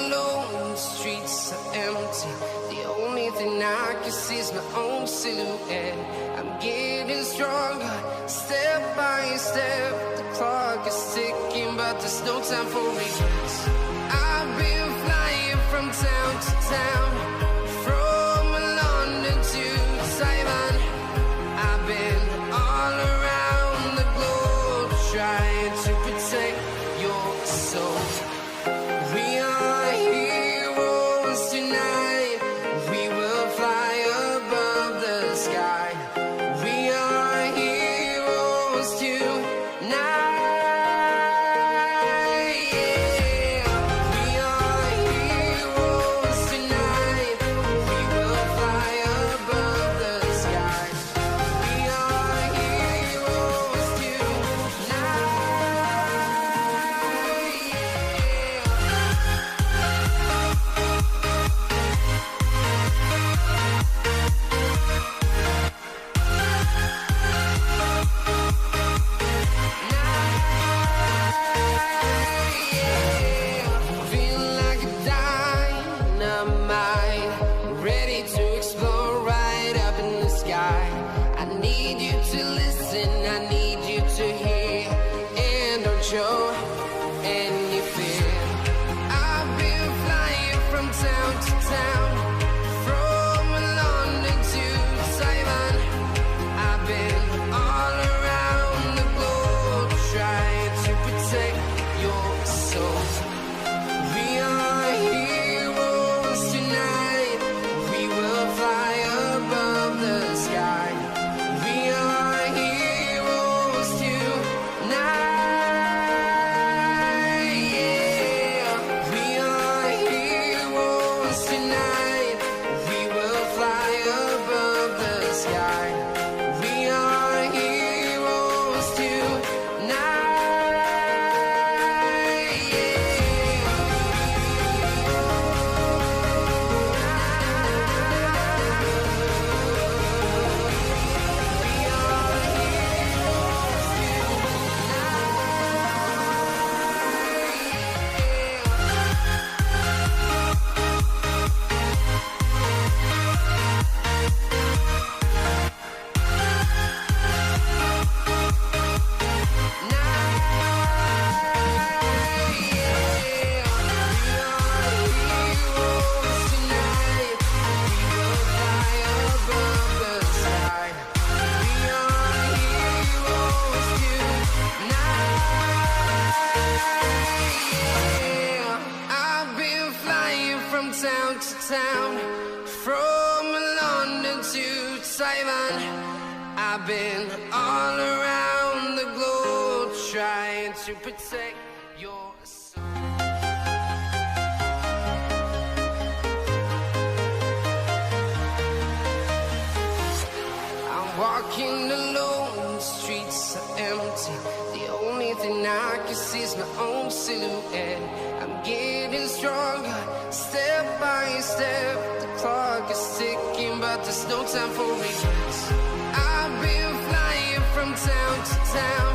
alone, the streets are empty. The only thing I can see is my own silhouette. I'm getting stronger, step by step. The clock is ticking, but there's no time for regrets. I've been flying from town to town, from London to Taiwan. I've been all around the globe, trying to protect your soul. We are heroes tonight. We will fly above the sky. We are heroes tonight. Show any fear. I've been flying from town to town, from London to Taiwan. I've been all around the globe, trying to protect your soul. We are heroes tonight. We will fly above the sky. We are heroes tonight. Town, from London to Taiwan. I've been all around the globe, trying to protect your soul. I'm walking alone, the streets are empty. The only thing I can see is my own silhouette. I'm getting stronger, step by step. The clock is ticking, but there's no time for regrets. I've been flying from town to town,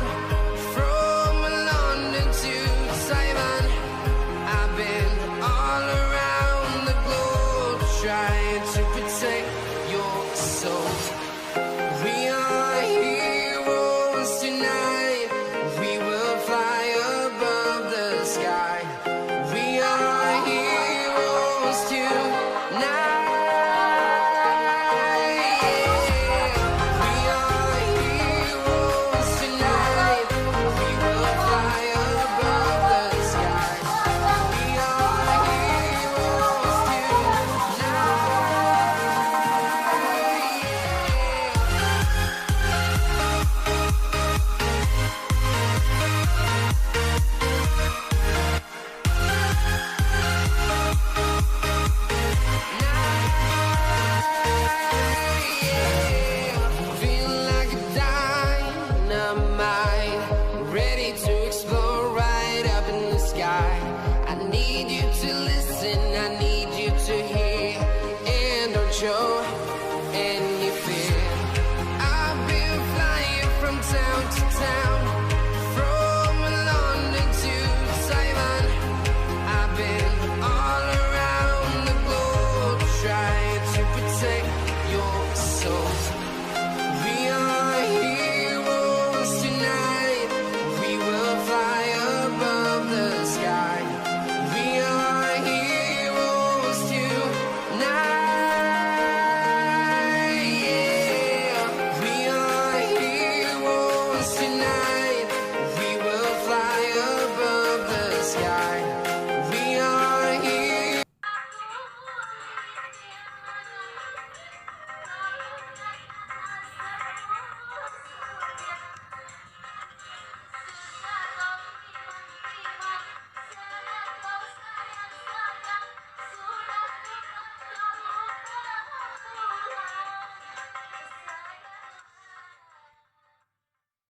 from London to Taiwan. I've been all around the globe, trying to protect your soul.